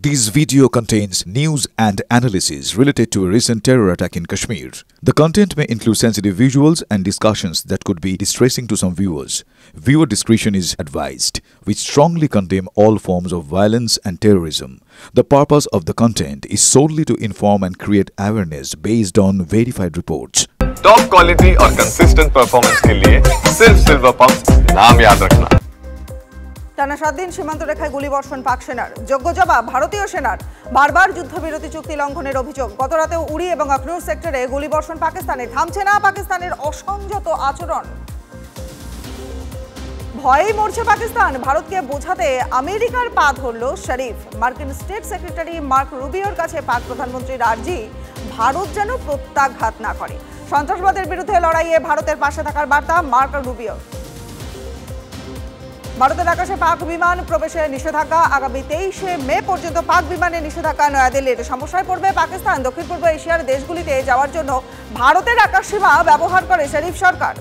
This video contains news and analysis related to a recent terror attack in Kashmir. The content may include sensitive visuals and discussions that could be distressing to some viewers. Viewer discretion is advised. We strongly condemn all forms of violence and terrorism. The purpose of the content is solely to inform and create awareness based on verified reports. Top quality और consistent performance के लिए सिर्फ silver pump नाम याद रखना। টানা 7 দিন সীমান্ত রেখায় গুলিবর্ষণ পাক সেনার, যোগ্য জবাব ভারতীয় সেনার। বারবার যুদ্ধবিরতি চুক্তি লঙ্ঘনের অভিযোগ। গতরাতেও উড়ি এবং আখনুর সেক্টরে গুলিবর্ষণ পাকিস্তানে, থামছে না পাকিস্তানের অসংযত আচরণ। ভয়েই মরছে পাকিস্তান, ভারতকে বোঝাতে আমেরিকার পা ধরল শরীফ। মার্কিন স্টেট সেক্রেটারি মার্ক রুবিওর কাছে পাক প্রধানমন্ত্রীর আর্জি, ভারত যেন প্রত্যাঘাত না করে। সন্ত্রাসবাদের বিরুদ্ধে লড়াইয়ে ভারতের পাশে থাকার বার্তা মার্ক রুবিওর। ভারতের আকাশে পাক বিমান প্রবেশে নিষেধাজ্ঞা, আগামী 23শে মে পর্যন্ত পাক বিমানে নিষেধাজ্ঞা। নয়াদিল্লির সমস্যায় পড়বে পাকিস্তান, দক্ষিণ পূর্ব এশিয়ার দেশগুলিতে যাওয়ার জন্য ভারতের আকাশসীমা ব্যবহার করে শরীফ সরকার।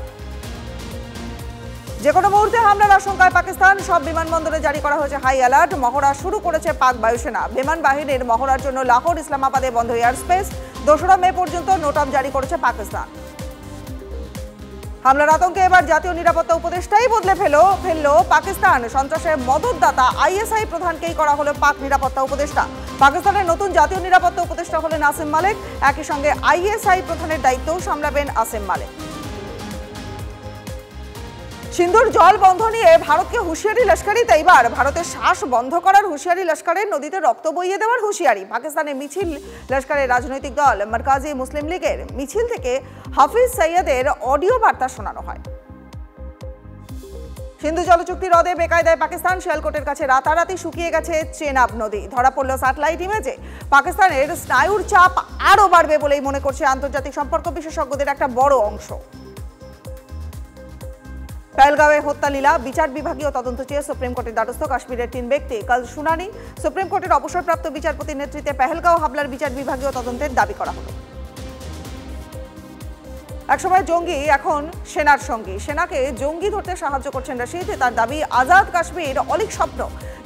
যে কোনো মুহূর্তে হামলার আশঙ্কায় পাকিস্তান, সব বিমানবন্দরে জারি করা হয়েছে হাই অ্যালার্ট। মহড়া শুরু করেছে পাক বায়ুসেনা। বিমান বাহিনীর মহড়ার জন্য লাহোর, ইসলামাবাদে বন্ধ এয়ার স্পেস। 2রা মে পর্যন্ত নোটম জারি করেছে পাকিস্তান। হামলার আতঙ্কে এবার জাতীয় নিরাপত্তা উপদেষ্টাই বদলে ফেলল পাকিস্তান। সন্ত্রাসের মদতদাতা আইএসআই প্রধানকেই করা হলো পাক নিরাপত্তা উপদেষ্টা। পাকিস্তানের নতুন জাতীয় নিরাপত্তা উপদেষ্টা হলেন আসিম মালেক। একই সঙ্গে আইএসআই প্রধানের দায়িত্বও সামলাবেন আসিম মালেক। সিন্ধুর জল বন্ধ নিয়ে ভারতকে হুঁশিয়ারি লস্করের। এইবার ভারতের শ্বাস বন্ধ করার হুঁশিয়ারি লস্করের, নদীতে রক্ত বইয়ে দেওয়ার হুঁশিয়ারি। পাকিস্তানের মিছিল লস্করের রাজনৈতিক দল মারকাজি মুসলিম লীগের মিছিল থেকে হাফিজ সৈয়দের অডিও বার্তা শোনানো হয়। সিন্ধু জলচুক্তি রদে বেকায়দায় পাকিস্তান, শিয়ালকোটের কাছে রাতারাতি শুকিয়ে গেছে চেনাব নদী। ধরা পড়ল স্যাটেলাইট ইমেজে। পাকিস্তানের স্নায়ুর চাপ আরও বাড়বে বলেই মনে করছে আন্তর্জাতিক সম্পর্ক বিশেষজ্ঞদের একটা বড় অংশ। পেহেলগাঁওয়ে হত্যালীলা, বিচার বিভাগীয় তদন্ত চেয়ে সুপ্রিম কোর্টের দ্বারস্থ কাশ্মীরের 3 ব্যক্তি। কাল শুনানি। সুপ্রিম কোর্টের অবসরপ্রাপ্ত বিচারপতির নেতৃত্বে পেহেলগাঁও হামলার বিচার বিভাগীয় তদন্তের দাবি করা হলো। একসময় জঙ্গি, এখন সেনার সঙ্গী। সেনাকে জঙ্গি ধরতে সাহায্য করছেন রশিদ। তার দাবি, আজাদ কাশ্মীর অলিক স্বপ্ন।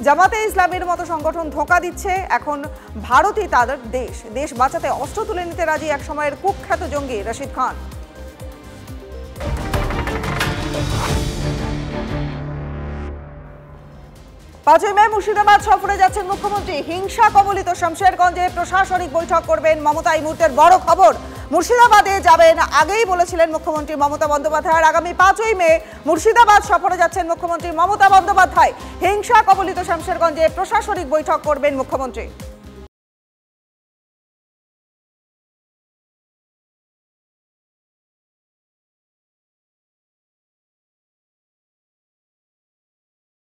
জামাতে ইসলামের মতো সংগঠন ধোঁকা দিচ্ছে। এখন ভারতই তাদের দেশ। দেশ বাঁচাতে অস্ত্র তুলে নিতে রাজি একসময়ের কুখ্যাত জঙ্গি রশিদ খান। 5ই মে মুর্শিদাবাদ সফরে যাচ্ছেন মুখ্যমন্ত্রী। হিংসা কবলিত শমশেরগঞ্জে প্রশাসনিক বৈঠক করবেন মমতা। এই মুহূর্তের বড় খবর, মুর্শিদাবাদে যাবেন আগেই বলেছিলেন মুখ্যমন্ত্রী মমতা বন্দ্যোপাধ্যায়। আগামী 5ই মে মুর্শিদাবাদ সফরে যাচ্ছেন মুখ্যমন্ত্রী মমতা বন্দ্যোপাধ্যায়। হিংসা কবলিত শমশেরগঞ্জে প্রশাসনিক বৈঠক করবেন মুখ্যমন্ত্রী।